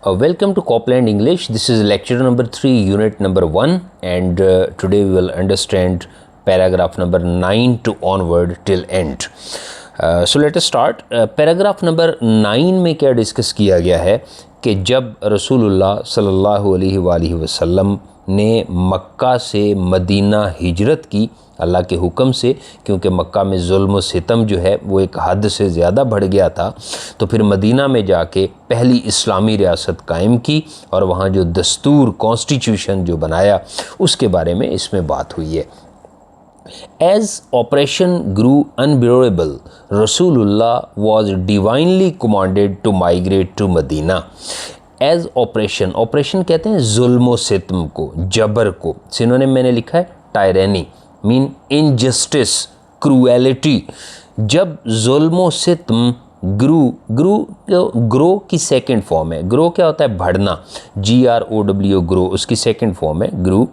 Welcome to Copland English. This is lecture number 3, unit number 1, and today we will understand paragraph number 9 to onward till end. So let us start. Paragraph number 9 में क्या discuss किया गया है कि जब रसूलुल्लाह सल्लल्लाहु अलैहि वसल्लम ने मक्का से मदीना हिजरत की अल्लाह के हुक्म से, क्योंकि मक्का में जुल्म व सितम जो है वो एक हद से ज़्यादा बढ़ गया था, तो फिर मदीना में जाके पहली इस्लामी रियासत कायम की और वहाँ जो दस्तूर कॉन्स्टिट्यूशन जो बनाया उसके बारे में इसमें बात हुई है. As operation grew unbearable, Rasulullah was divinely commanded to migrate to Medina. As operation कहते हैं जुल्म सितम को, जबर को. सिनोनिम मैंने लिखा है टायरेनी, मीन इनजस्टिस, क्रूएलिटी. जब जुल्म सितम ग्रो की सेकंड फॉर्म है. ग्रो क्या होता है? बढ़ना. GROW ग्रो उसकी सेकंड फॉर्म है ग्रू.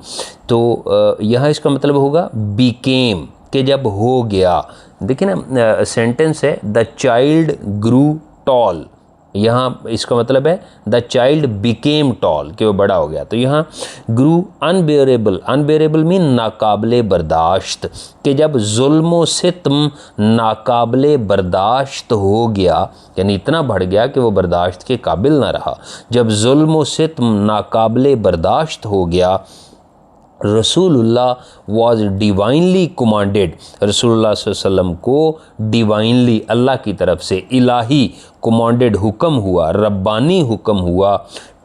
तो यहाँ इसका मतलब होगा बीकेम, कि जब हो गया. देखिए ना, सेंटेंस है द चाइल्ड ग्रू टॉल. यहाँ इसका मतलब है द चाइल्ड बिकेम टॉल, कि वो बड़ा हो गया. तो यहाँ ग्रू अनबेरेबल मीन नाकाबिले बर्दाश्त, कि जब जुल्म सितम नाकाबिले बर्दाश्त हो गया, यानी इतना बढ़ गया कि वो बर्दाश्त के काबिल ना रहा. जब जुल्म सितम नाकाबिले बर्दाश्त हो गया, रसूलुल्लाह वॉज डिवाइनली कमांडेड. रसूलुल्लाह सल्लल्लाहु अलैहि वसल्लम को डिवाइनली अल्लाह की तरफ से इलाही कमांडेड हुक्म हुआ, रब्बानी हुक्म हुआ,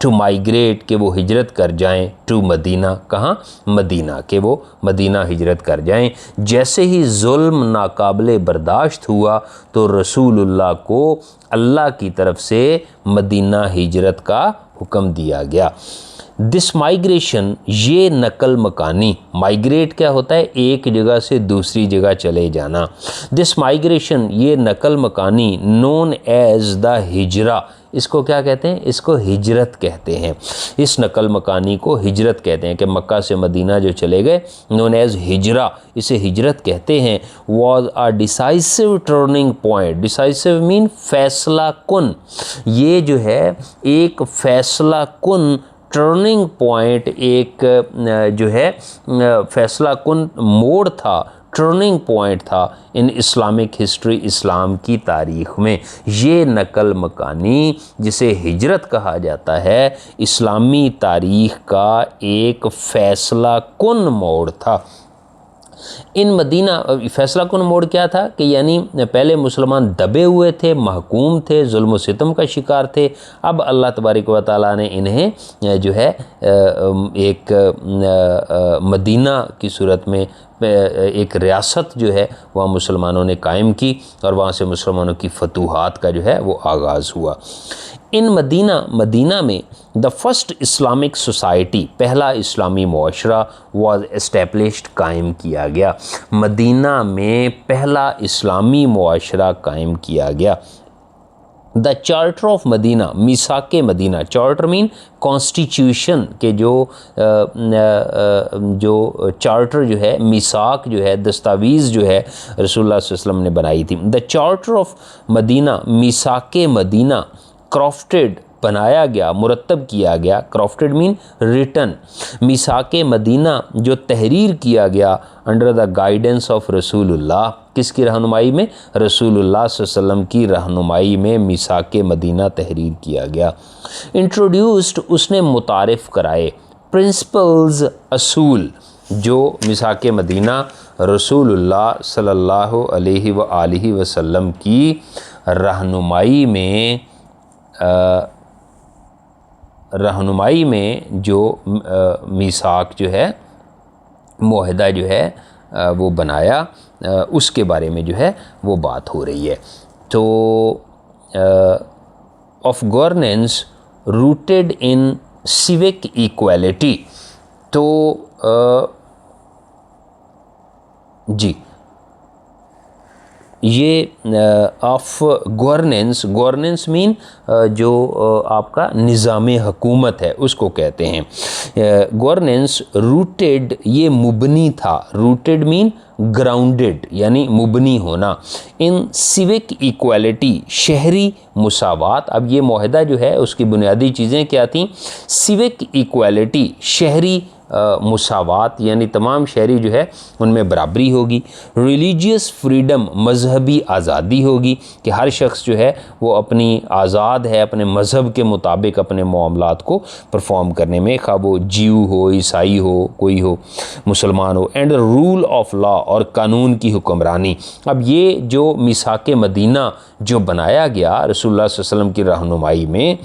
टू माइग्रेट, के वो हिजरत कर जाएं, टू मदीना, कहाँ? मदीना, के वो मदीना हिजरत कर जाएं. जैसे ही जुल्म नाकाबिले बर्दाश्त हुआ तो रसूलुल्लाह को अल्लाह की तरफ से मदीना हिजरत का हुक्म दिया गया. दिस माइग्रेशन, ये नकल मकानी. माइग्रेट क्या होता है? एक जगह से दूसरी जगह चले जाना. दिस माइग्रेशन, ये नकल मकानी, नोन एज द हिजरा. इसको क्या कहते हैं? इसको हिजरत कहते हैं. इस नकल मकानी को हिजरत कहते हैं, कि मक्का से मदीना जो चले गए, नोन एज हिजरा, इसे हिजरत कहते हैं. Was a decisive turning point. Decisive mean फैसला कुन. ये जो है एक फैसला कुन टर्निंग पॉइंट, एक जो है फैसला कुन मोड़ था, टर्निंग पॉइंट था इन इस्लामिक हिस्ट्री, इस्लाम की तारीख़ में. ये नकल मकानी जिसे हिजरत कहा जाता है, इस्लामी तारीख़ का एक फ़ैसला कुन मोड़ था. इन मदीना, फ़ैसला कुन मोड़ क्या था कि यानी पहले मुसलमान दबे हुए थे, महकूम थे, जुल्म सितम का शिकार थे. अब अल्लाह तबारक व तआला ने इन्हें जो है एक मदीना की सूरत में एक रियासत जो है वह मुसलमानों ने कायम की और वहाँ से मुसलमानों की फतूहात का जो है वो आगाज़ हुआ. इन मदीना में द फर्स्ट इस्लामिक सोसाइटी, पहला इस्लामी मुआशरा, वॉज एस्टेब्लिश्ड, कायम किया गया. मदीना में पहला इस्लामी मुआशरा कायम किया गया. द चार्टर ऑफ मदीना, मिसाक मदीना. चार्टर मीन कॉन्स्टिट्यूशन, के जो चार्टर जो है, मिसाक जो है, दस्तावीज़ जो है रसूलुल्लाह सल्लल्लाहु अलैहि वसल्लम ने बनाई थी. द चार्टर ऑफ मदीना, मिसाक मदीना, क्राफ्टेड, बनाया गया, मुरतब किया गया. Crafted mean written. मिसाक मदीना जो तहरीर किया गया अंडर द गाइडेंस ऑफ रसूलुल्लाह, किसकी रहनुमाई में? रसूलुल्लाह सल्लल्लाहु अलैहि वसल्लम की रहनुमाई में मिसाक मदीना तहरीर किया गया. इंट्रोड्यूस्ड, उसने मुतारिफ़ कराए. प्रिंसिपल्स, असूल, जो मिसाक मदीना रसूलुल्लाह सल्लल्लाहु अलैहि वसल्लम की रहनुमाई में जो मीसाक जो है, मुआहदा जो है वो बनाया, उसके बारे में जो है वो बात हो रही है. तो of governance rooted in civic equality. तो जी ये ऑफ गवर्नेंस, गवर्नेंस मीन जो आपका निज़ाम हुकूमत है उसको कहते हैं। गवर्नेंस रूटेड, ये मुबनी था, रूटेड मीन ग्राउंडेड यानी मुबनी होना, इन सिविक इक्वालिटी, शहरी मुसावात। अब ये मुआहदा जो है उसकी बुनियादी चीज़ें क्या थीं? सिविक इक्वालिटी, शहरी मुसावात यानी तमाम शहरी जो है उनमें बराबरी होगी। रिलीजियस फ्रीडम, मजहबी आज़ादी होगी कि हर शख्स जो है वो अपनी आज़ाद है अपने मज़हब के मुताबिक अपने मामलात को परफॉर्म करने में, खा वो जीव हो, ईसाई हो, कोई हो, मुसलमान हो। एंड रूल ऑफ लॉ, और कानून की हुक्मरानी। अब ये जो मिसाक मदीना जो बनाया गया रसूलुल्लाह सल्लल्लाहु अलैहि वसल्लम की रहनुमाई में,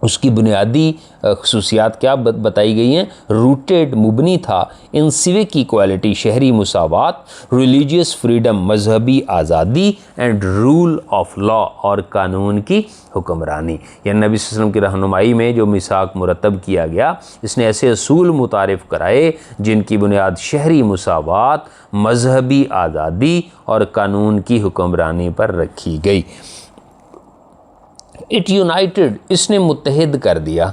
उसकी बुनियादी खसूसियात क्या बताई गई हैं? रूटेड, मुबनी था, इन सिविक इक्वालिटी, शहरी मुसावात, रिलीजियस फ्रीडम, मजहबी आज़ादी, एंड रूल ऑफ लॉ, और कानून की हुक्मरानी। यानी नबी सल्लल्लाहु अलैहि वसल्लम की रहनुमाई में जो मिसाक मुरतब किया गया, इसने ऐसे असूल मुतारिफ़ कराए जिनकी बुनियाद शहरी मुसावात, मजहबी आज़ादी और कानून की हुक्मरानी पर रखी गई। इट यूनाइटेड, इसने मुत्तहिद कर दिया।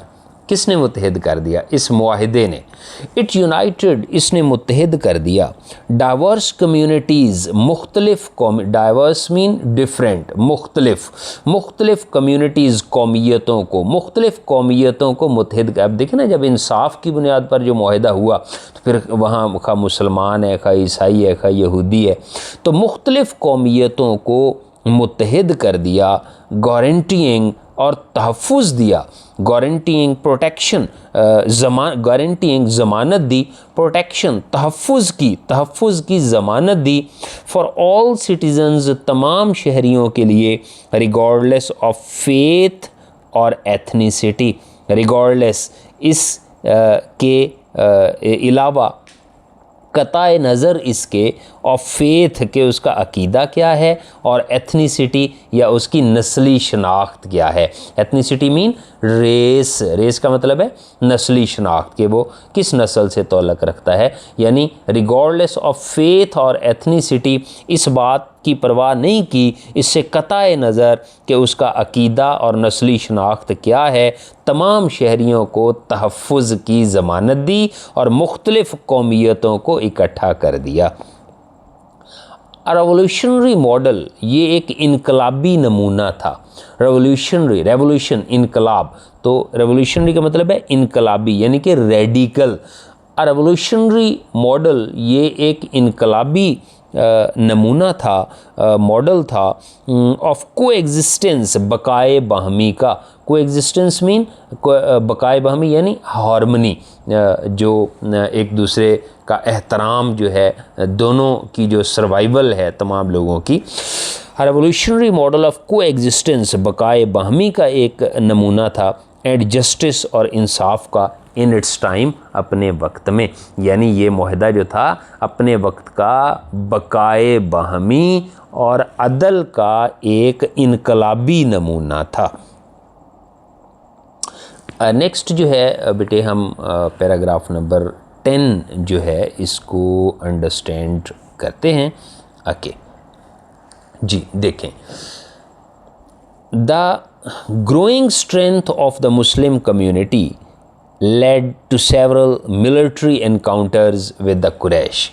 किसने मुत्तहिद कर दिया? इस मुआहिदे ने। इट यूनाइटेड, इसने मुत्तहिद कर दिया डाइवर्स कम्यूनिटीज़, मुख्तलिफ कौम, डाइवर्स मीन डिफरेंट, मुख्तलिफ कम्यूनिटीज़, कौमियतों को, मुख्तलिफ कौमियतों को मुत्तहिद कर। अब देखें ना, जब इंसाफ की बुनियाद पर जो मुआहिदा हुआ तो फिर वहाँ खा मुसलमान है, खा ईसाई है, खा यहूदी है, तो मुख्तलिफ कौमियतों को मुत्तहिद कर दिया, गारंटीइंग और तहफ़्फ़ुज़ दिया, गारंटीइंग प्रोटेक्शन, गारंटीइंग ज़मानत दी, प्रोटेक्शन तहफ़्फ़ुज़ की ज़मानत दी, फॉर ऑल सिटीज़न्स, तमाम शहरियों के लिए, रिगार्डलेस ऑफ फेथ और एथनिसिटी, रिगार्डलेस इस के अलावा, कताए नज़र इसके, ऑफ फेथ के उसका अकीदा क्या है, और एथनिसिटी या उसकी नस्ली शनाख्त क्या है। एथनिसिटी मीन रेस, रेस का मतलब है नस्ली शनाख्त, के वो किस नस्ल से तौल्लुक़ रखता है। यानी रिगार्डलेस ऑफ फेथ और एथनिसिटी, इस बात की परवाह नहीं की, इससे कताए नज़र कि उसका अकीदा और नस्ली शनाख्त क्या है, तमाम शहरियों को तहफ़्फ़ुज़ की ज़मानत दी और मुख्तलिफ़ कौमियतों को इकट्ठा कर दिया। रेवोल्यूशनरी मॉडल, ये एक इनकलाबी नमूना था। रेवोल्यूशन, इनकलाब, तो रेवोल्यूशनरी का मतलब है इनकलाबी यानी कि रेडिकल। रेवोल्यूशनरी मॉडल, ये एक इनकलाबी नमूना था, मॉडल था ऑफ को एग्जिस्टेंस, बकाए बाहमी का। को एग्जिस्टेंस मीन बकाए बाहमी यानी हार्मनी, जो एक दूसरे का एहतराम जो है, दोनों की जो सर्वाइवल है तमाम लोगों की। रेवोल्यूशनरी मॉडल ऑफ को एग्जिस्टेंस, बकाए बाहमी का एक नमूना था, एंड जस्टिस और इंसाफ का, इन इट्स टाइम, अपने वक्त में। यानी ये मुआहदा जो था अपने वक्त का बकाए बाहमी और अदल का एक इनकलाबी नमूना था। नेक्स्ट जो है बेटे, हम पैराग्राफ नंबर 10 जो है इसको अंडरस्टैंड करते हैं। ओके जी, देखें, the growing strength of the Muslim community led to several military encounters with the Quraysh.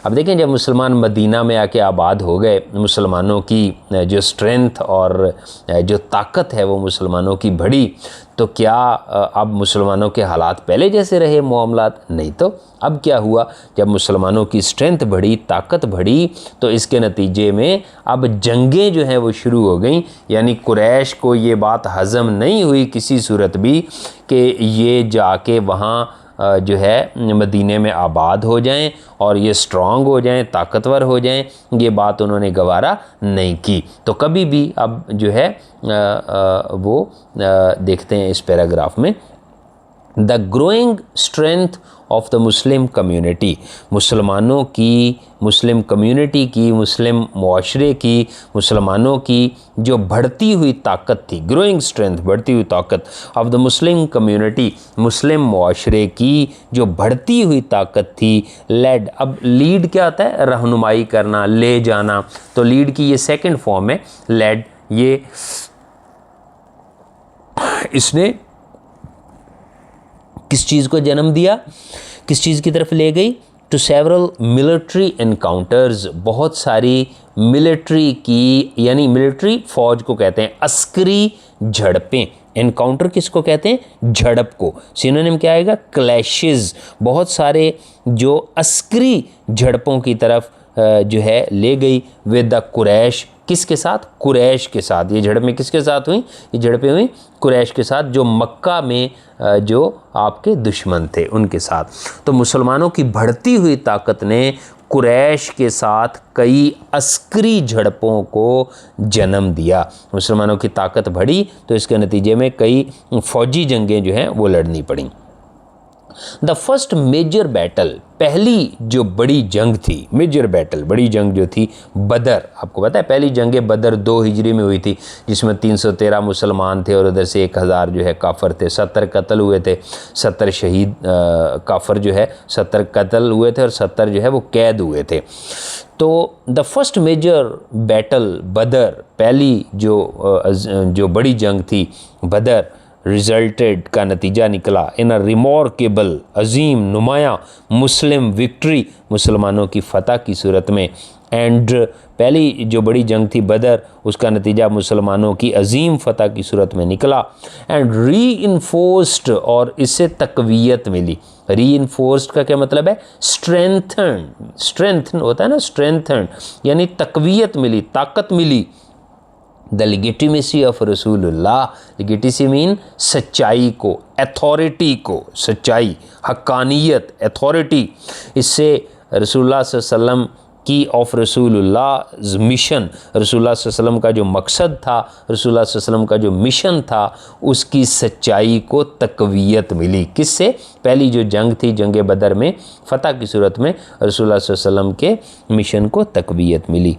अब देखें, जब मुसलमान मदीना में आके आबाद हो गए, मुसलमानों की जो स्ट्रेंथ और जो ताकत है वो मुसलमानों की बढ़ी, तो क्या अब मुसलमानों के हालात पहले जैसे रहे मामलात? नहीं। तो अब क्या हुआ, जब मुसलमानों की स्ट्रेंथ बढ़ी, ताकत बढ़ी, तो इसके नतीजे में अब जंगें जो हैं वो शुरू हो गई। यानी कुरैश को ये बात हज़म नहीं हुई किसी सूरत भी कि ये जाके वहाँ जो है मदीने में आबाद हो जाएं और ये स्ट्रॉन्ग हो जाएं, ताकतवर हो जाएं, ये बात उन्होंने गवारा नहीं की। तो कभी भी अब जो है वो देखते हैं इस पैराग्राफ में, the growing strength of the Muslim community, मुसलमानों की, मुस्लिम कम्युनिटी की, मुस्लिम मुआशरे की, मुसलमानों की जो बढ़ती हुई ताकत थी, ग्रोइंग स्ट्रेंथ, बढ़ती हुई ताकत ऑफ द मुस्लिम कम्युनिटी, मुस्लिम मुआशरे की जो बढ़ती हुई ताकत थी, लेड, अब लीड क्या होता है, रहनुमाई करना, ले जाना, तो लीड की ये सेकंड फॉर्म है लेड, ये इसने किस चीज़ को जन्म दिया, किस चीज़ की तरफ ले गई, टू सेवरल मिलिट्री एनकाउंटर्स, बहुत सारी मिलिट्री की, यानी मिलिट्री फौज को कहते हैं, अस्करी झड़पें, एनकाउंटर किसको कहते हैं, झड़प को, सिनोनिम क्या आएगा, क्लैशेस, बहुत सारे जो अस्करी झड़पों की तरफ जो है ले गई, विद द कुरैश, किसके साथ, कुरैश के साथ, ये झड़पें किसके साथ हुई, ये झड़पें हुई कुरैश के साथ, जो मक्का में जो आपके दुश्मन थे उनके साथ। तो मुसलमानों की बढ़ती हुई ताकत ने कुरैश के साथ कई अस्करी झड़पों को जन्म दिया, मुसलमानों की ताकत बढ़ी तो इसके नतीजे में कई फौजी जंगें जो हैं वो लड़नी पड़ी। द फर्स्ट मेजर बैटल, पहली जो बड़ी जंग थी, मेजर बैटल, बड़ी जंग जो थी, बदर, आपको पता है पहली जंग बदर 2 हिजरी में हुई थी, जिसमें 313 मुसलमान थे और उधर से 1000 जो है काफर थे, 70 कत्ल हुए थे, 70 शहीद काफर जो है 70 कत्ल हुए थे और 70 जो है वो कैद हुए थे। तो द फर्स्ट मेजर बैटल बदर, पहली जो बड़ी जंग थी बदर, रिजल्टेड का नतीजा निकला इन अ रिमार्केबल, अजीम नुमाया मुस्लिम विक्ट्री, मुसलमानों की फतह की सूरत में, एंड पहली जो बड़ी जंग थी बदर, उसका नतीजा मुसलमानों की अजीम फतह की सूरत में निकला, एंड री इन्फोर्स्ड, और इससे तकवीयत मिली, री इन्फोर्स्ड का क्या मतलब है, स्ट्रेंथन, स्ट्रेंथन होता है ना, स्ट्रेंथन यानी तकवीयत मिली, ताकत मिली, द लिगिटिमेसी ऑफ रसूलुल्लाह, लिगिटिसी मीन सच्चाई को, अथॉरिटी को, सच्चाई, हक्कानियत, अथॉरिटी, इससे रसूलुल्लाह सल्लल्लाहु अलैहि वसल्लम की, ऑफ रसूलुल्लाह मिशन, रसूलुल्लाह सल्लल्लाहु अलैहि वसल्लम का जो मकसद था, रसूलुल्लाह सल्लल्लाहु अलैहि वसल्लम का जो मिशन था, उसकी सच्चाई को तकवीयत मिली, किससे, पहली जो जंग थी जंग बदर में फ़तह की सूरत में रसूलुल्लाह सल्लल्लाहु अलैहि वसल्लम के मिशन को तकवीयत मिली।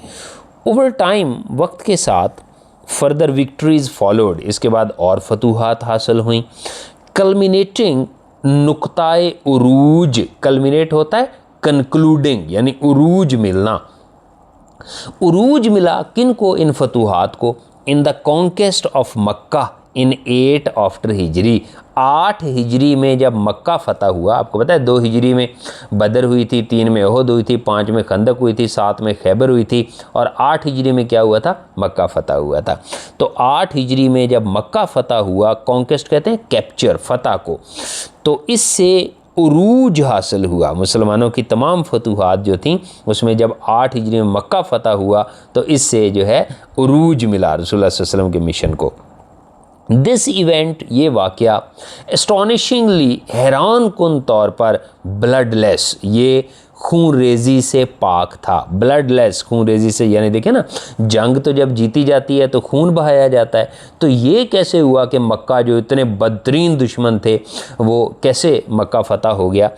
ओवर टाइम, वक्त के साथ, फर्दर विक्ट्रीज़ फॉलोड, इसके बाद और फतूहात हासिल हुई, कल्मिनेटिंग, नुक्ताए उरूज, कल्मिनेट होता है कंक्लूडिंग, यानी उरूज मिलना, उरूज मिला किन को, इन फतूहात को, in the conquest of Mecca in 8 after हिजरी, 8 हिजरी में जब मक्का फ़तह हुआ, आपको पता है 2 हिजरी में बदर हुई थी, 3 में ओहद हुई थी, 5 में खंदक हुई थी, 7 में खैबर हुई थी, और 8 हिजरी में क्या हुआ था, मक्का फ़तह हुआ था। तो 8 हिजरी में जब मक्का फ़तह हुआ, कॉन्केस्ट कहते हैं कैप्चर, फ़तह को, तो इससे उरूज हासिल हुआ, मुसलमानों की तमाम फतूहात जो थीं उसमें जब 8 हिजरी में मक्का फ़तह हुआ तो इससे जो है उरूज मिला रसूलुल्लाह सल्लल्लाहु अलैहि वसल्लम के मिशन को। दिस इवेंट, ये वाक़या, एस्टॉनिशिंगली, हैरान कुन तौर पर, ब्लडलेस, ये खून रेजी से पाक था, ब्लडलेस, खून रेजी से, यानी देखें ना, जंग तो जब जीती जाती है तो खून बहाया जाता है, तो ये कैसे हुआ कि मक्का जो इतने बदतरीन दुश्मन थे वो कैसे मक्का फ़तह हो गया।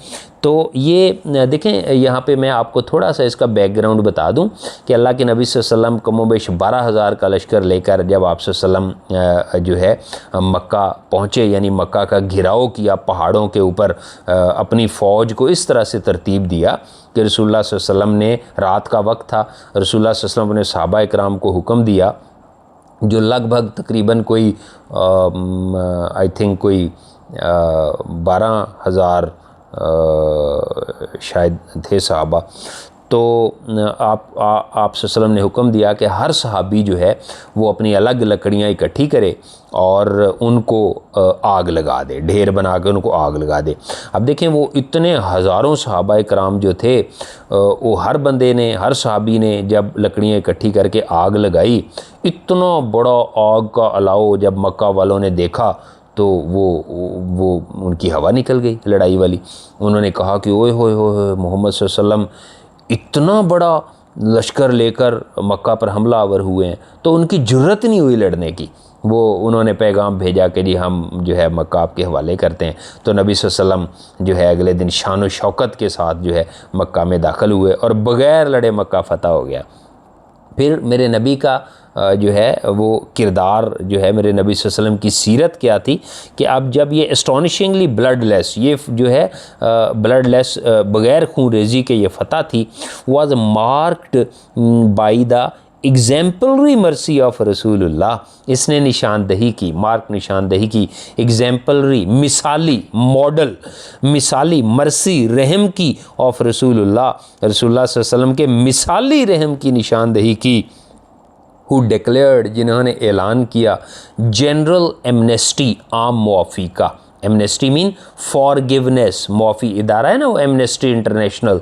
तो ये देखें, यहाँ पे मैं आपको थोड़ा सा इसका बैकग्राउंड बता दूं कि अल्लाह के नबी सल्लल्लाहु अलैहि वसल्लम कमोबेश 12,000 का लश्कर लेकर जब आप सल्लल्लाहु अलैहि वसल्लम जो है मक्का पहुँचे, यानी मक्का का घिराव किया, पहाड़ों के ऊपर अपनी फ़ौज को इस तरह से तरतीब दिया कि रसूलुल्लाह सल्लल्लाहु अलैहि वसल्लम ने, रात का वक्त था, रसूलुल्लाह सल्लल्लाहु अलैहि वसल्लम ने सहाबा इकराम को हुक्म दिया, जो लगभग तकरीबन कोई आई थिंक कोई 12,000 शायद थे सहाबा, तो आप सल्लम ने हुक्म दिया कि हर सहाबी जो है वो अपनी अलग लकड़ियाँ इकट्ठी करे और उनको आग लगा दे, ढेर बना के उनको आग लगा दे। अब देखें, वो इतने हज़ारों सहाबा कराम जो थे, वो हर बंदे ने, हर सहाबी ने जब लकड़ियाँ इकट्ठी करके आग लगाई, इतना बड़ा आग का अलाव जब मक्का वालों ने देखा तो वो उनकी हवा निकल गई लड़ाई वाली। उन्होंने कहा कि ओए होए होए, मोहम्मद सल्लल्लाहु अलैहि वसल्लम इतना बड़ा लश्कर लेकर मक्का पर हमला आवर हुए हैं, तो उनकी जुर्रत नहीं हुई लड़ने की। वो उन्होंने पैगाम भेजा कि जी हम जो है मक्का आपके हवाले करते हैं। तो नबी सल्लल्लाहु अलैहि वसल्लम जो है अगले दिन शान व शौकत के साथ जो है मक्का में दाखिल हुए और बग़ैर लड़े मक्का फ़तह हो गया। फिर मेरे नबी का जो है वो किरदार जो है, मेरे नबी सल्लल्लाहु अलैहि वसल्लम की सीरत क्या थी कि अब जब ये एस्टोनिशिंगली ब्लडलेस, ये जो है ब्लडलेस बग़ैर खून रेजी के ये फ़तह थी, was marked by the exemplary mercy of रसूलुल्लाह। इसने निशानदही की, मार्क निशानदही की, एग्जाम्पलरी मिसाली, मॉडल मिसाली मर्सी रहम की ऑफ रसूलुल्लाह, रसूलुल्लाह सल्लल्लाहु अलैहि वसल्लम के मिसाली रहम की निशानदही की। हु डिक्लेयर्ड, जिन्होंने ऐलान किया जनरल एमनेस्टी, आम मुआफ़ी का। एमनेस्टी मीन फॉरगिवनेस, मुआफ़ी इदारा है ना वो एमनेस्टी इंटरनेशनल,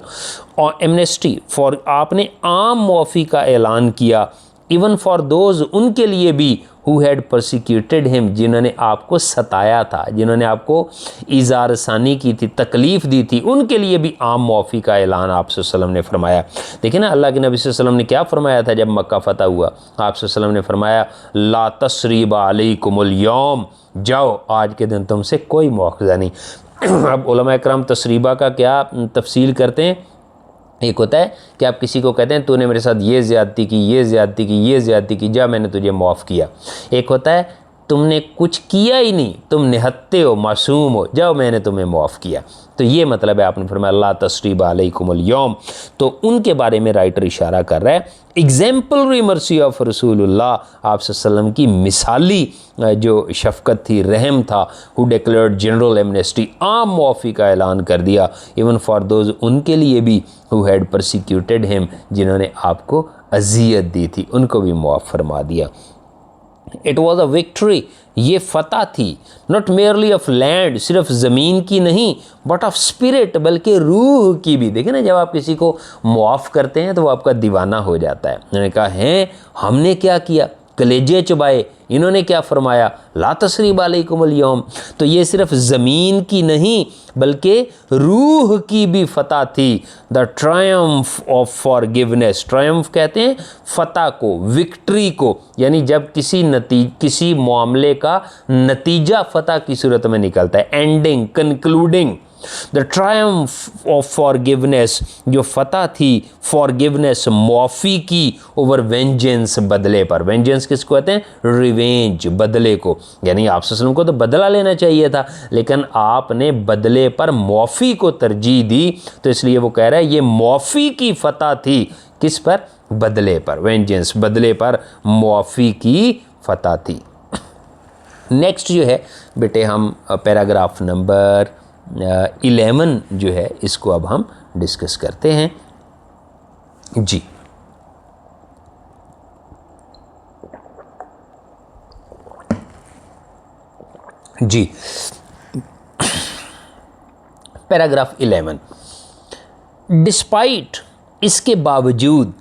और एमनेस्टी फॉर, आपने आम मुआफ़ी का ऐलान किया। इवन फॉर दोज, उनके लिए भी, हु हैड परसिक्यूटेड हिम, जिन्होंने आपको सताया था, जिन्होंने आपको ईज़ा रसानी की थी, तकलीफ़ दी थी, उनके लिए भी आम मुआफ़ी का ऐलान आप सल्लल्लाहु अलैहि वसल्लम ने फरमाया। देखिए ना अल्लाह के नबी सल्लल्लाहु अलैहि वसल्लम ने क्या फरमाया था जब मक्का फ़तह हुआ। आप सल्लल्लाहु अलैहि वसल्लम ने फरमाया ला तस्रीबा अलैकुमुल यौम, जाओ आज के दिन तुमसे कोई मुआख़ज़ा नहीं। अब उलमा इकराम तस्रीबा का क्या तफसील करते हैं। एक होता है कि आप किसी को कहते हैं तूने मेरे साथ ये ज़्यादती की, ये ज़्यादती की, ये ज़्यादती की, जा मैंने तुझे माफ़ किया। एक होता है तुमने कुछ किया ही नहीं, तुम निहत्ते हो, मासूम हो, जाओ मैंने तुम्हें माफ़ किया। तो ये मतलब है आपने फरमाया ला तस्रीबा अलैकुमुल यौम, तो उनके बारे में राइटर इशारा कर रहा है। एग्जाम्पलरी मर्सी ऑफ रसूलुल्लाह, आप सल्लम की मिसाली जो शफ़क़त थी, रहम था। हु डिक्लेयर्ड जनरल एमनेस्टी, आम मुआफ़ी का ऐलान कर दिया। इवन फॉर दोज, उनके लिए भी, हु हैड परसिक्यूटेड हिम, जिन्होंने आपको अजियत दी थी, उनको भी मुआफ़ फरमा दिया। इट वॉज अ विक्ट्री, ये फ़तह थी, नॉट मेयरली ऑफ लैंड, सिर्फ ज़मीन की नहीं, बट ऑफ स्पिरिट, बल्कि रूह की भी। देखें ना जब आप किसी को मुआफ़ करते हैं तो वो आपका दीवाना हो जाता है। उन्होंने कहा हैं हमने क्या किया, कलेजे चुबाए, इन्होंने क्या फरमाया ला तस्रीब अलैकुमुल यौम। तो ये सिर्फ ज़मीन की नहीं बल्कि रूह की भी फ़तह थी। The Triumph of forgiveness, Triumph कहते हैं फ़तह को, विक्ट्री को, यानी जब किसी मामले का नतीजा फ़तह की सूरत में निकलता है, ending, concluding. The Triumph of forgiveness, जो फ़तह थी फॉरगिवनेस, मुआफ़ी की, ओवर वेंजेंस, बदले पर। वेंजेंस किसको कहते हैं, रिवेंज, बदले को। यानी आप सल्लल्लाहु अलैहि वसल्लम को तो बदला लेना चाहिए था, लेकिन आपने बदले पर मुआफ़ी को तरजीह दी, तो इसलिए वो कह रहा है ये मुआफ़ी की फ़तह थी। किस पर, बदले पर, वेंजेंस, बदले पर मुआफ़ी की फ़तह थी। नेक्स्ट जो है बेटे हम पैराग्राफ नंबर 11 जो है इसको अब हम डिस्कस करते हैं जी। जी पैराग्राफ 11, डिस्पाइट, इसके बावजूद,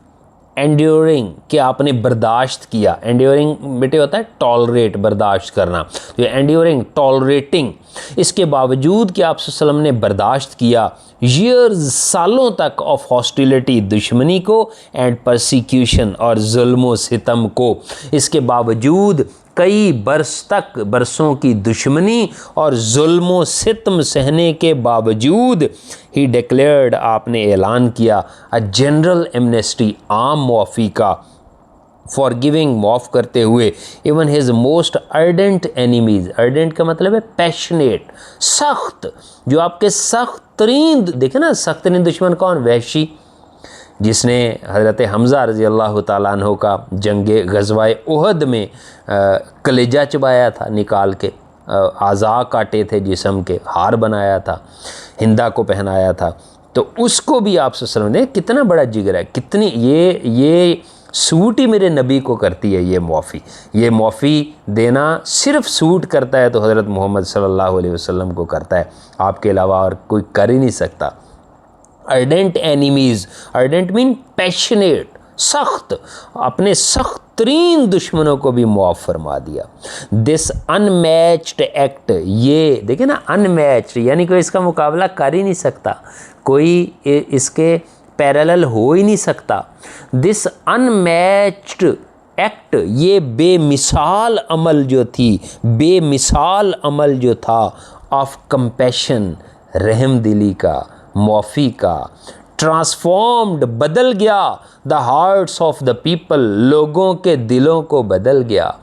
एंड्योरिंग कि आपने बर्दाश्त किया। एंड्योरिंग बेटे होता है टॉलरेट, बर्दाश्त करना, तो एंड्योरिंग, टॉलरेटिंग, इसके बावजूद कि आप सल्लम ने बर्दाश्त किया ईयर्स, सालों तक, ऑफ हॉस्टिलिटी, दुश्मनी को, एंड परसिक्यूशन, और जुल्म सितम को। इसके बावजूद कई बरस तक, बरसों की दुश्मनी और जुल्म सितम सहने के बावजूद, ही डिक्लेयर्ड, आपने ऐलान किया, अ जनरल एमनेस्टी, आम मुआफ़ी का, फॉर गिविंग, माफ़ करते हुए, even his most ardent enemies, ardent का मतलब है पैशनेट, सख्त, जो आपके सख्त तरीन, देखे ना सख्त तरीन दुश्मन कौन, वहशी, जिसने हज़रत हमज़ा रज़ी अल्लाह ताला अन्हु का जंगे ग़ज़वाए उहद में कलेजा चबाया था, निकाल के आज़ा काटे थे जिस्म के, हार बनाया था, हिंदा को पहनाया था, तो उसको भी आप सल्लल्लाहु अलैहि वसल्लम ने, कितना बड़ा जिगर है, कितनी ये सूट ही मेरे नबी को करती है। ये मुआफ़ी देना सिर्फ सूट करता है तो हज़रत मोहम्मद सल्लल्लाहु अलैहि वसल्लम को करता है, आपके अलावा और कोई कर ही नहीं सकता। Ardent enemies, ardent mean passionate, सख्त, अपने सख्त तरीन दुश्मनों को भी मुआफ़ फरमा दिया। दिस अनमैच्ड एक्ट, ये देखे ना अनमैच्ड, यानी कोई इसका मुकाबला कर ही नहीं सकता, कोई इसके पैरेलल हो ही नहीं सकता। दिस अनमैच्ड एक्ट, ये बेमिसाल अमल जो थी, बेमिसाल अमल जो था, ऑफ कंपैशन, रहम दिली का, मुआफ़ी का, ट्रांसफॉर्म्ड, बदल गया, the hearts of the people, लोगों के दिलों को बदल गया।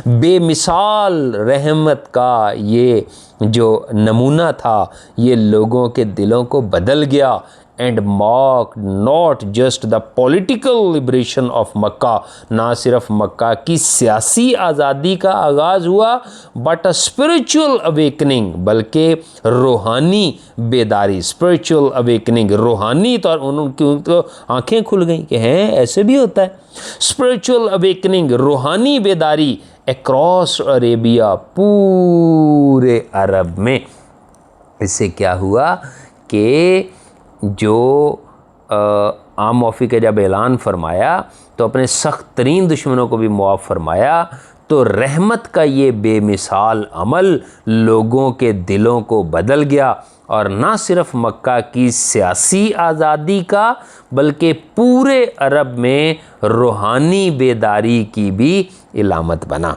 बेमिसाल रहमत का ये जो नमूना था, ये लोगों के दिलों को बदल गया। And mark not just the political liberation of Mecca, ना सिर्फ मक्का की सियासी आज़ादी का आगाज़ हुआ, बट अ स्पिरिचुअल अवेकनिंग, बल्कि रूहानी बेदारी, स्पिरिचुअल अवेकनिंग, रूहानी तौर उनकी तो आंखें खुल गई कि हैं ऐसे भी होता है। स्पिरिचुअल अवेकनिंग, रूहानी बेदारी अक्रॉस अरेबिया, पूरे अरब में। इससे क्या हुआ कि जो आम मौफ़ी का जब ऐलान फरमाया तो अपने सख्त तरीन दुश्मनों को भी मुआफ़ फरमाया, तो रहमत का ये बेमिसाल अमल लोगों के दिलों को बदल गया, और ना सिर्फ मक्का की सियासी आज़ादी का, बल्कि पूरे अरब में रूहानी बेदारी की भी इलामत बना।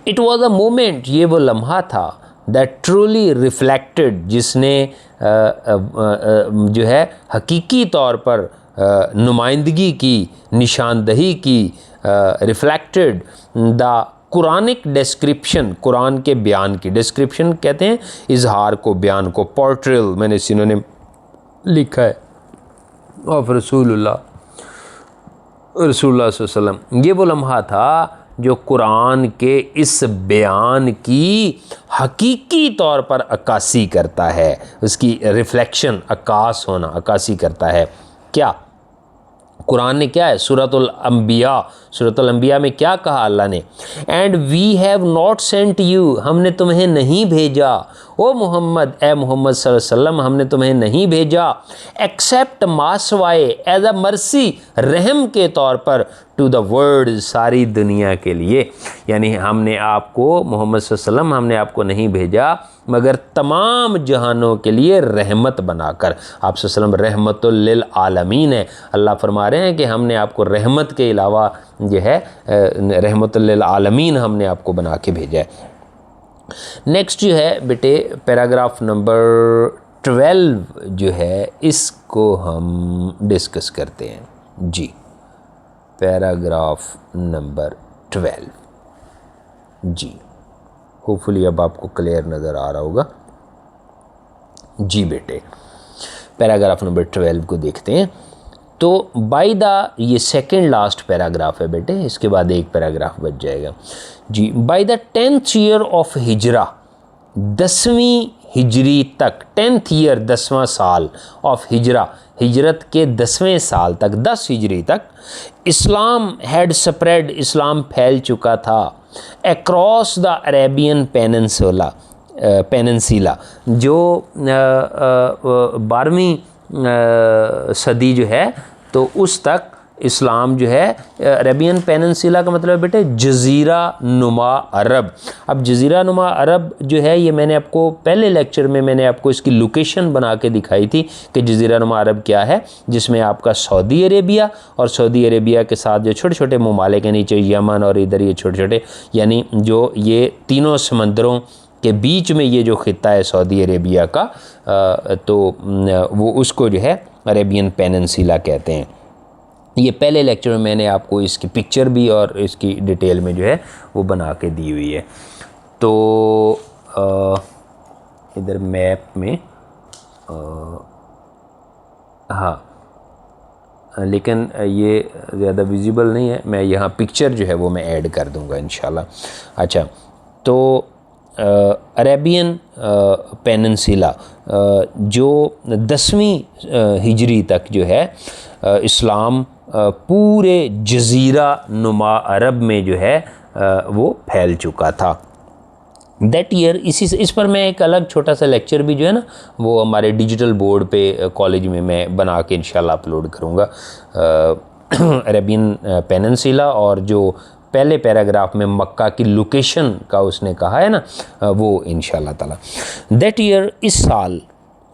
इट वॉज़ अ मोमेंट, ये वो लम्हा था, दैट ट्रूली रिफ्लेक्टेड, जिसने जो है हकीकी तौर पर नुमाइंदगी की, निशानदही की, reflected the Quranic description, Quran के बयान की, डिस्क्रिप्शन कहते हैं इजहार को, बयान को, पोर्ट्रेल मैंने सिनोनिम लिखा है, ऑफ रसूलुल्लाह सल्लल्लाहु अलैहि वसल्लम। ये वो लम्हा था जो कुरान के इस बयान की हकीकी तौर पर अक्कासी करता है, उसकी रिफ्लेक्शन, अक्कास होना, अक्कासी करता है। क्या कुरान ने क्या है, सूरतुल अंबिया में क्या कहा अल्लाह ने, and we have not sent you, हमने तुम्हें नहीं भेजा, ओ मोहम्मद, ए मोहम्मद सल्लल्लाहु अलैहि वसल्लम, हमने तुम्हें नहीं भेजा, एक्सेप्ट मासवाए, एज अ मर्सी, रहम के तौर पर, टू द वर्ल्ड, सारी दुनिया के लिए। यानी हमने आपको, मोहम्मद सल्लल्लाहु अलैहि वसल्लम, हमने आपको नहीं भेजा मगर तमाम जहानों के लिए रहमत बनाकर। आप सल्लल्लाहु अलैहि वसल्लम रहमतुल लिल आलमीन है। अल्लाह फरमा रहे हैं कि हमने आपको रहमत के अलावा जो है रहमतुल लिल आलमीन हमने आपको बना के भेजा है। नेक्स्ट जो है बेटे पैराग्राफ नंबर 12 जो है, इसको हम डिस्कस करते हैं जी। पैराग्राफ नंबर 12 जी, होपफुली अब आपको क्लियर नज़र आ रहा होगा जी बेटे। पैराग्राफ नंबर 12 को देखते हैं। तो बाय द, ये सेकंड लास्ट पैराग्राफ है बेटे, इसके बाद एक पैराग्राफ बच जाएगा जी। By the 10th year of हिजरा, 10वीं हिजरी तक, 10th ईयर 10वां साल ऑफ हिजरा, हिजरत के 10वें साल तक, 10 हिजरी तक, इस्लाम हैड स्प्रेड, इस्लाम फैल चुका था, अक्रॉस द अरेबियन पेनिनसुला, जो 12वीं सदी जो है तो उस तक इस्लाम जो है, अरेबियन पेनिनसुला का मतलब है बेटे जज़ीरा नुमा अरब। अब जज़ीरा नुमा अरब जो है, ये मैंने आपको पहले लेक्चर में मैंने आपको इसकी लोकेशन बना के दिखाई थी कि जज़ीरा नुमा अरब क्या है, जिसमें आपका सऊदी अरेबिया और सऊदी अरेबिया के साथ जो छोटे छोटे ममालिक हैं नीचे, यमन और इधर ये छोटे छोटे, यानी जो ये तीनों समंदरों के बीच में ये जो खित्ता है सऊदी अरेबिया का, तो वो उसको जो है अरेबियन पेनिनसुला कहते हैं। ये पहले लेक्चर में मैंने आपको इसकी पिक्चर भी और इसकी डिटेल में जो है वो बना के दी हुई है। तो इधर मैप में हाँ, लेकिन ये ज़्यादा विजिबल नहीं है, मैं यहाँ पिक्चर जो है वो मैं ऐड कर दूँगा इंशाल्लाह। अच्छा, तो अरेबियन पेनिनसुला जो 10वीं हिजरी तक जो है इस्लाम पूरे जज़ीरा नुमा अरब में जो है वो फैल चुका था। दैट ईयर, इस पर मैं एक अलग छोटा सा लेक्चर भी जो है ना वो हमारे डिजिटल बोर्ड पे कॉलेज में मैं बना के इंशाल्लाह अपलोड करूँगा। अरेबियन पेनिनसुला और जो पहले पैराग्राफ में मक्का की लोकेशन का उसने कहा है ना, वो इंशाल्लाह ताला। दैट ईयर, इस साल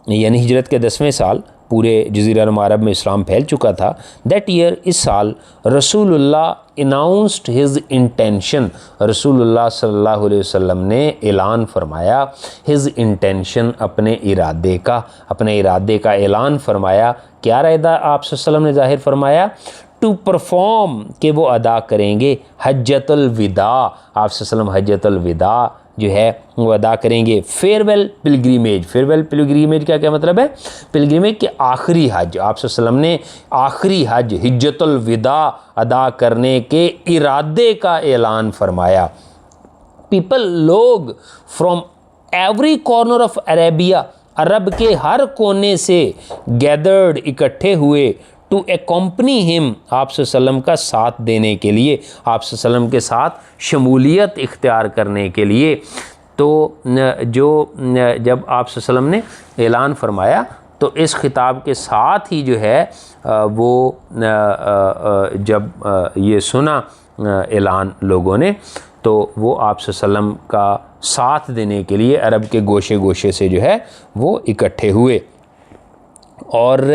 यानी हिजरत के 10वें साल, पूरे जज़ीरा नुमा अरब में इस्लाम फैल चुका था, दैट ईयर, इस साल, रसूलुल्लाह अनाउंस्ड हिज इंटेंशन, रसूलुल्लाह सल्लल्लाहु अलैहि वसल्लम ने ऐलान फरमाया, हिज इंटेंशन, अपने इरादे का ऐलान फरमाया। क्या इरादा आप सल्लल्लाहु अलैहि वसल्लम ने ज़ाहिर फरमाया? टू परफॉर्म, कि वो अदा करेंगे हज्जतुल विदा, आप सल्लल्लाहु अलैहि वसल्लम हज्जतुल विदा जो है वो अदा करेंगे। फेयरवेल पिलग्रीमेज, फेयरवेल पिलग्रीमेज का क्या मतलब है? पिलग्रीमेज के आखिरी हज, आप सल्लल्लाहु अलैहि वसल्लम ने आखिरी हज हिज्जतुल विदा अदा करने के इरादे का ऐलान फरमाया। पीपल, लोग, from every corner of Arabia, अरब के हर कोने से, गैदर्ड, इकट्ठे हुए, टू एकम्पनी हिम, आप सल्लम का साथ देने के लिए, आप सल्लम के साथ शमूलियत इख्तियार करने के लिए। तो जब आप सल्लम ने ऐलान फरमाया तो इस खिताब के साथ ही जो है वो जब ये सुना ऐलान लोगों ने, तो वो आप सल्लम का साथ देने के लिए अरब के गोशे गोशे से जो है वो इकट्ठे हुए। और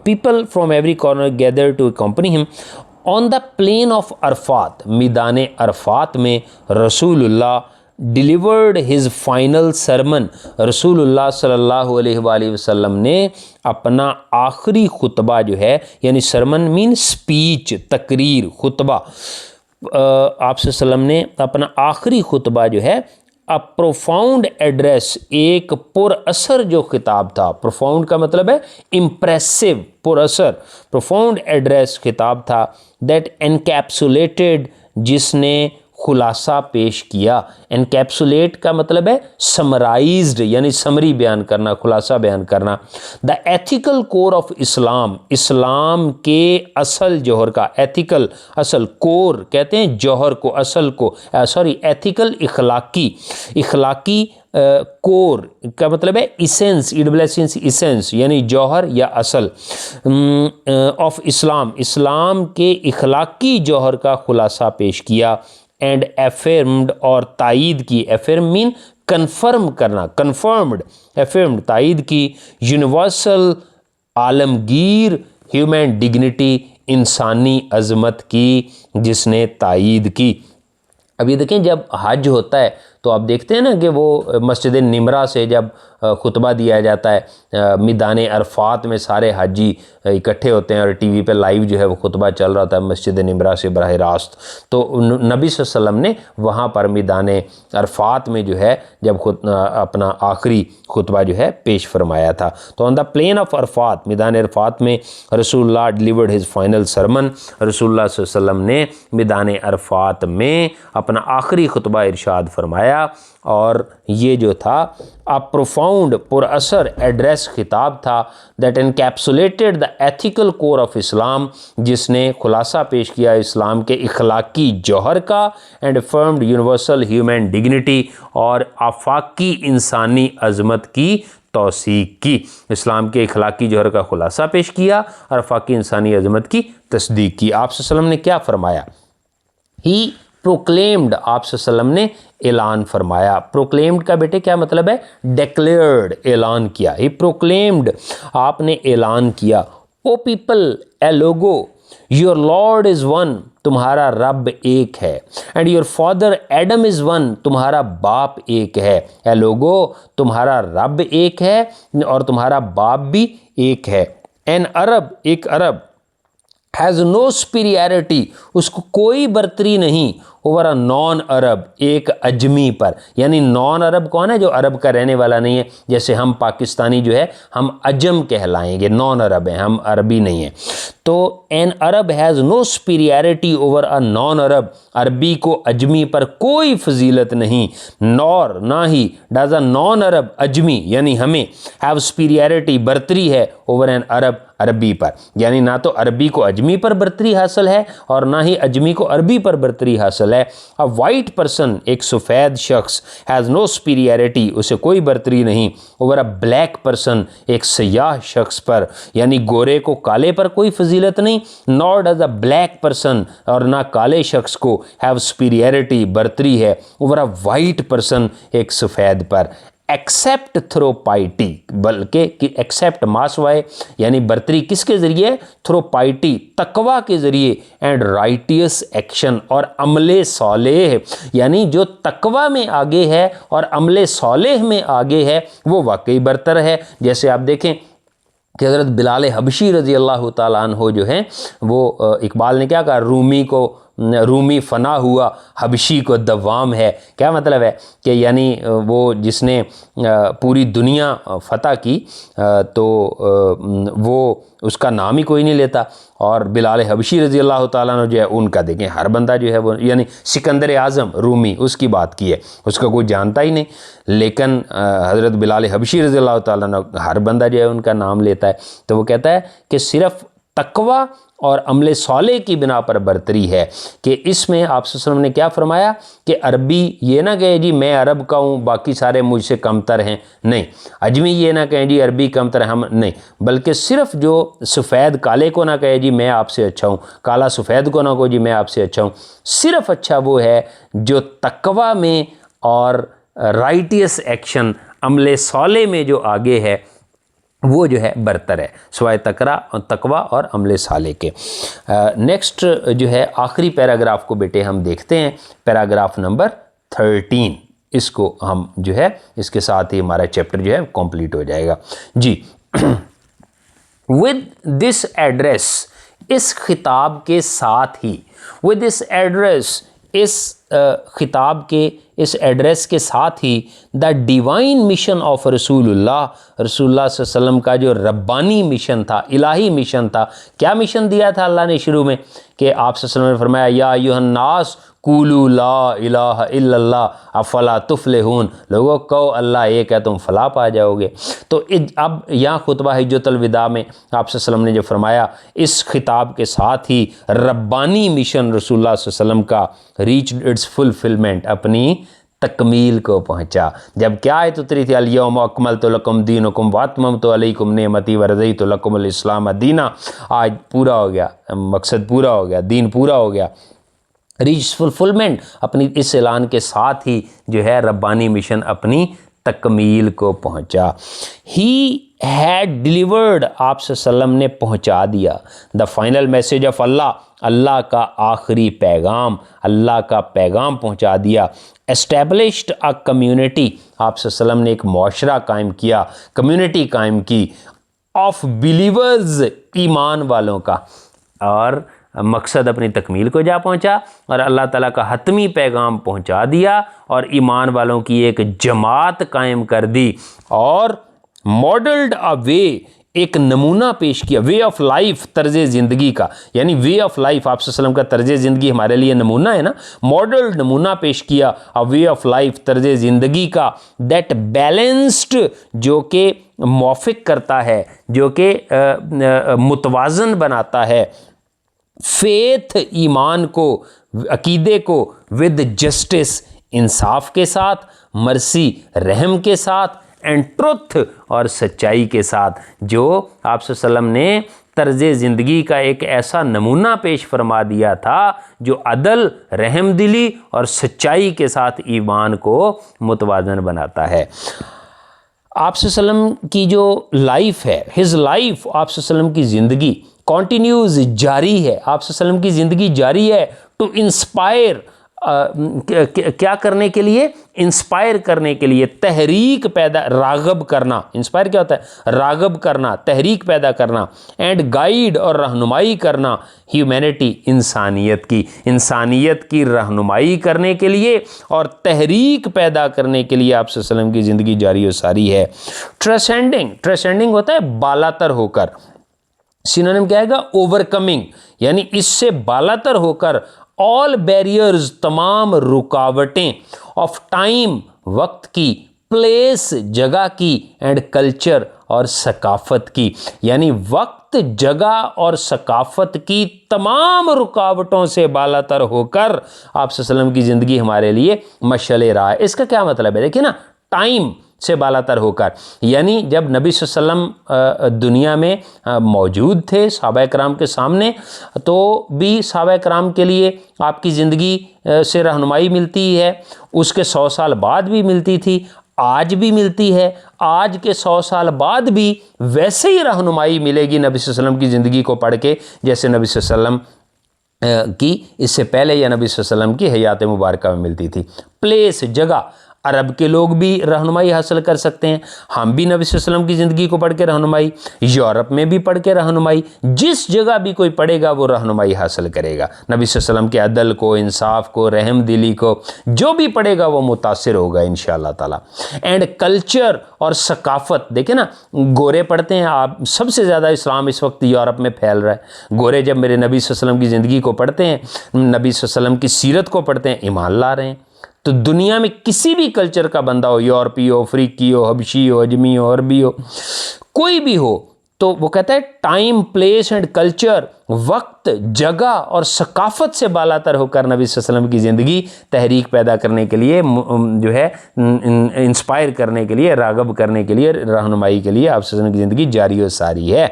people from every corner gather to accompany him on the plain of Arafat, मैदान अरफात में रसूलुल्लाह डिलीवर्ड हिज फाइनल सरमन, रसूलुल्लाह सल्लल्लाहु अलैहि वसल्लम ने अपना आखिरी खुतबा जो है, यानी सरमन मीन स्पीच, तकरीर, खुतबा, आप सल्लम ने अपना आखिरी खुतबा जो है, अ प्रोफाउंड एड्रेस, एक पुरअसर जो खिताब था, प्रोफाउंड का मतलब है इम्प्रेसिव, पुरअसर, प्रोफाउंड एड्रेस खिताब था, दैट एनकैप्सुलेटेड, जिसने खुलासा पेश किया। एनकैप्सुलेट का मतलब है समराइज्ड, यानी समरी बयान करना, खुलासा बयान करना। The ethical core of Islam, Islam के असल जौहर का, एथिकल असल, कोर कहते हैं जौहर को, असल को, सॉरी एथिकल इखलाकी कोर का मतलब है इसेंस, ईडब्ल्यूएस इसेंस, यानी जौहर या असल ऑफ इस्लाम, इस्लाम के इखलाकी जौहर का खुलासा पेश किया। एंड एफर्म्ड, और तायीद की, एफर्म मीन कन्फर्म करना, कन्फर्म्ड, एफर्म्ड तायीद की, यूनिवर्सल, आलमगीर, ह्यूमन डिग्निटी, इंसानी अजमत की, जिसने तायीद की। अभी देखें जब हज होता है तो आप देखते हैं ना कि वो मस्जिद निमरा से जब खुतबा दिया जाता है, मैदान अरफात में सारे हाजी इकट्ठे होते हैं और टीवी पे लाइव जो है वो खुतबा चल रहा था मस्जिद निमरा से बराह रास्त। तो नबी सल्लल्लाहु अलैहि वसल्लम ने वहाँ पर मैदान अरफात में जो है जब अपना आखिरी खुतबा जो है पेश फरमाया था। तो on the plain of Arafat, मैदान अरफात में रसूलुल्लाह डिलीवर्ड हिज फाइनल सरमन, रसूलुल्लाह सल्लल्लाहु अलैहि वसल्लम ने मैदान अरफात में अपना आखिरी खुतबा इरशाद फरमाया। और ये जो था अ प्रोफाउंड, पुरअसर एड्रेस खिताब था, that encapsulated the ethical core of इस्लाम, जिसने खुलासा पेश किया इस्लाम के इखलाकी जौहर का, and formed universal human dignity, और आफाकी इंसानी अजमत की तौसीक की। इस्लाम के इखलाकी जौहर का खुलासा पेश किया और आफाकी इंसानी अजमत की तस्दीक की। आप सल्लल्लाहु अलैहि वसल्लम ने क्या फरमाया? ही प्रोक्लेम्ड, आप सल्लम ने ऐलान फरमाया। प्रोक्लेम्ड का बेटे क्या मतलब है? डिक्लेयर्ड, ऐलान किया। ही प्रोक्लेम्ड, आपने ऐलान किया। ओ पीपल, ए लोगो, योर लॉर्ड इज़ वन, तुम्हारा रब एक है। And your father Adam is one, तुम्हारा बाप एक है। ए लोगो, तुम्हारा रब एक है और तुम्हारा बाप भी एक है। एन अरब, एक अरब, हैज़ नो सुपीरियरिटी, उसको कोई बर्तरी नहीं, ओवर अ नॉन अरब, एक अजमी पर। यानी नॉन अरब कौन है? जो अरब का रहने वाला नहीं है। जैसे हम पाकिस्तानी जो है हम अजम कहलाएंगे, नॉन अरब हैं, हम अरबी नहीं हैं। तो an Arab has no superiority over a non Arab, अरबी को अजमी पर कोई फजीलत नहीं। नॉर, ना ही, डज अ नॉन अरब, अजमी यानी हमें, हैव सुपीरियरिटी, बर्तरी है, ओवर एन अरब, अरबी पर। यानी ना तो अरबी को अजमी पर बर्तरी हासिल है और ना ही अजमी को अरबी पर बर्तरी हासिल है। अ वाइट पर्सन, एक सफ़ेद शख्स, हैज़ नो सुपीरियरिटी, उसे कोई बर्तरी नहीं, ओवर अ ब्लैक पर्सन, एक सयाह शख्स पर। यानी गोरे को काले पर कोई फजीलत नहीं। Nor does a black person, और ना काले शख्स को हैव सुपीरियरिटी, बर्तरी है, ओवर अ वाइट पर्सन, एक सफ़ेद पर। एक्सेप्ट थ्रो पाइटी, बल्कि कि एक्सेप्ट मास वाए यानी बर्तरी किसके ज़रिए, थ्रो पाइटी तकवा के ज़रिए, एंड राइटियस एक्शन और अमले सालेह यानी जो तकवा में आगे है और अमले सालेह में आगे है वो वाकई बरतर है। जैसे आप देखें कि हज़रत बिलाल हबशी रज़ी अल्लाह ताला अन्हो जो हैं वो इकबाल ने क्या कहा, रूमी फ़ना हुआ हबशी को दवाम है। क्या मतलब है कि यानी वो जिसने पूरी दुनिया फ़तह की तो वो उसका नाम ही कोई नहीं लेता, और बिलाल हबशी रज़ी अल्लाह ताला अन्हु जो है उनका देखें हर बंदा जो है वो यानी सिकंदर आज़म रूमी उसकी बात की है, उसका कोई जानता ही नहीं, लेकिन हज़रत बिलाल हबशी रज़ी अल्लाह ताला अन्हु हर बंदा जो है उनका नाम लेता है। तो वो कहता है कि सिर्फ़ तकवा और अमले साले की बिना पर बरतरी है, कि इसमें आप सल्लल्लाहु अलैहि वसल्लम ने क्या फरमाया कि अरबी ये ना कहे जी मैं अरब का हूँ बाकी सारे मुझसे कमतर हैं, नहीं, अजमी ये ना कहें जी अरबी कमतर है हम, नहीं, बल्कि सिर्फ जो सफ़ेद काले को ना कहे जी मैं आपसे अच्छा हूँ, काला सफ़ेद को ना कहो जी मैं आपसे अच्छा हूँ, सिर्फ अच्छा वो है जो तकवा में और राइटियस एक्शन अमले साले में जो आगे है वो जो है बरतर है, सवाए तकवा और अमले साले के। नेक्स्ट जो है आखिरी पैराग्राफ को बेटे हम देखते हैं, पैराग्राफ नंबर 13, इसको हम जो है इसके साथ ही हमारा चैप्टर जो है कंप्लीट हो जाएगा जी। विद दिस एड्रेस, इस खिताब के साथ ही, विद दिस एड्रेस, इस खिताब के इस एड्रेस के साथ ही द डिवाइन मिशन ऑफ रसूलुल्लाह सल्लल्लाहु अलैहि वसल्लम का जो रब्बानी मिशन था, इलाही मिशन था। क्या मिशन दिया था अल्लाह ने शुरू में कि आप सल्लल्लाहु अलैहि वसल्लम ने फरमाया या अय्युहन्नास कुलू ला इलाहा इल्लल्लाह अफला तुफलिहून, लोगों कहो अल्लाह एक है तुम फलाह पा जाओगे। तो अब यहाँ खुतबा हिज्जतुल विदा में आप सल्लल्लाहु अलैहि वसल्लम ने जो फरमाया इस खिताब के साथ ही रब्बानी मिशन रसूलुल्लाह सल्लल्लाहु अलैहि वसल्लम का रीच्ड इट्स फुलफिलमेंट, अपनी तकमील को पहुँचा। जब क्या आयत उतरी थी अल-यौम अकमलतु लकुम दीनकुम व अतममतु अलैकुम निअमती व रज़ीतु लकुमुल इस्लाम दीना, आज पूरा हो गया, मकसद पूरा हो गया, दीन पूरा हो गया। रीच फुलफिलमेंट, अपनी इस ऐलान के साथ ही जो है रब्बानी मिशन अपनी तकमील को पहुँचा। ही हैड डिलीवर्ड, आप सल्लम ने पहुँचा दिया, द फाइनल मैसेज ऑफ अल्लाह, अल्लाह का आखिरी पैगाम, अल्लाह का पैगाम पहुँचा दिया। एस्टेब्लिश्ड अ कम्युनिटी, आप सल्लम ने एक मुआशरा कायम किया, कम्युनिटी कायम की, ऑफ बिलीवर्स, ईमान वालों का, और मकसद अपनी तकमील को जा पहुँचा और अल्लाह ताला का हतमी पैगाम पहुँचा दिया और ईमान वालों की एक जमात कायम कर दी, और मॉडल्ड अ वे, एक नमूना पेश किया, वे ऑफ लाइफ, तर्ज ज़िंदगी का, यानी वे ऑफ लाइफ आप सल्लम का तर्ज ज़िंदगी हमारे लिए नमूना है ना, मॉडल्ड नमूना पेश किया अ वे ऑफ लाइफ, तर्ज ज़िंदगी का, दैट बैलेंस्ड, जो कि मुआफ़िक करता है, जो कि मुतवाज़न बनाता है, फेथ, ईमान को, अकीदे को, विद जस्टिस, इंसाफ के साथ, मर्सी, रहम के साथ, एंड ट्रुथ, और सच्चाई के साथ, जो आप सल्लम ने तर्ज ज़िंदगी का एक ऐसा नमूना पेश फरमा दिया था जो अदल, रहमदिली और सच्चाई के साथ ईमान को मुतवाज़न बनाता है। आप सल्लम की जो लाइफ है, हिज लाइफ, आप सल्लम की ज़िंदगी कॉन्टीन्यूज़, जारी है, आप सल्लम की ज़िंदगी जारी है, टू इंस्पायर, क्या करने के लिए, इंस्पायर करने के लिए, तहरीक पैदा, रागब करना, इंस्पायर क्या होता है, रागब करना, तहरीक पैदा करना, एंड गाइड, और रहनुमाई करना, ह्यूमैनिटी, इंसानियत की रहनुमाई करने के लिए और तहरीक पैदा करने के लिए आप सल्लम की ज़िंदगी जारी व सारी है। ट्रांसेंडिंग होता है बालातर होकर, सिनोनिम क्या आएगा, ओवरकमिंग, यानी इससे बालातर होकर, ऑल बैरियर्स, तमाम रुकावटें, ऑफ टाइम, वक्त की, प्लेस, जगह की, एंड कल्चर, और सकाफ़त की, यानी वक्त, जगह और सकाफ़त की तमाम रुकावटों से बालातर होकर आप सल्लम की ज़िंदगी हमारे लिए मशअल राह है। इसका क्या मतलब है, देखिए ना, टाइम से बालातर होकर, यानी जब नबी सल्लम दुनिया में मौजूद थे सहाबा कराम के सामने, तो भी सहाबा कराम के लिए आपकी ज़िंदगी से रहनुमाई मिलती है, उसके 100 साल बाद भी मिलती थी, आज भी मिलती है, आज के 100 साल बाद भी वैसे ही रहनुमाई मिलेगी नबी सल्लल्लाहु अलैहि वसल्लम की ज़िंदगी को पढ़ के, जैसे नबी सल्लल्लाहु अलैहि वसल्लम की इससे पहले या नबी सल्लल्लाहु अलैहि वसल्लम की हयात मुबारका में मिलती थी। प्लेस, जगह, अरब के लोग भी रहनुमाई हासिल कर सकते हैं, हम भी नबी सल्लल्लाहु अलैहि वसल्लम की ज़िंदगी को पढ़ के रहनुमाई, यूरोप में भी पढ़ के रहनुमाई, जिस जगह भी कोई पढ़ेगा वो रहनुमाई हासिल करेगा। नबी सल्लल्लाहु अलैहि वसल्लम के अदल को, इंसाफ को, रहम दिली को जो भी पढ़ेगा वो मुतासिर होगा इंशाअल्लाह ताला। एंड कल्चर और सकाफ़त, देखें ना, गोरे पढ़ते हैं, आप सबसे ज़्यादा इस्लाम इस वक्त यूरोप में फैल रहा है। गोरे जब मेरे नबी सल्लल्लाहु अलैहि वसल्लम की ज़िंदगी को पढ़ते हैं, नबी सल्लल्लाहु अलैहि वसल्लम की सीरत को पढ़ते हैं, ईमान ला रहे हैं। तो दुनिया में किसी भी कल्चर का बंदा हो, यूरोपी हो, अफ्रीकी हो, हबशी हो, अजमी हो, अरबी हो, कोई भी हो, तो वो कहता है टाइम, प्लेस एंड कल्चर, वक्त, जगह और सकाफ़त से बालातर होकर नबी सल्लल्लाहु अलैहि वसल्लम की ज़िंदगी तहरीक पैदा करने के लिए, जो है इंस्पायर करने के लिए, राग़ब करने के लिए, रहनुमाई के लिए आप सल्लल्लाहु अलैहि वसल्लम की ज़िंदगी जारी व सारी है।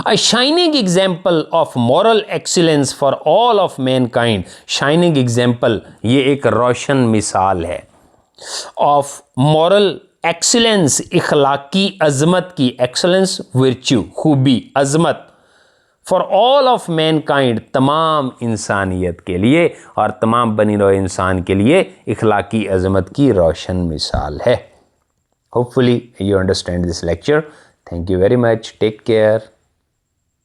A shining example of moral excellence for all of mankind, shining example, ये एक रोशन मिसाल है, of moral excellence, इखलाकी अज़मत की, excellence virtue, खूबी, अज़मत, for all of mankind, तमाम इंसानियत के लिए और तमाम बनी नौ इंसान के लिए इखलाकी अज़मत की रोशन मिसाल है। Hopefully you understand this lecture. Thank you very much. Take care.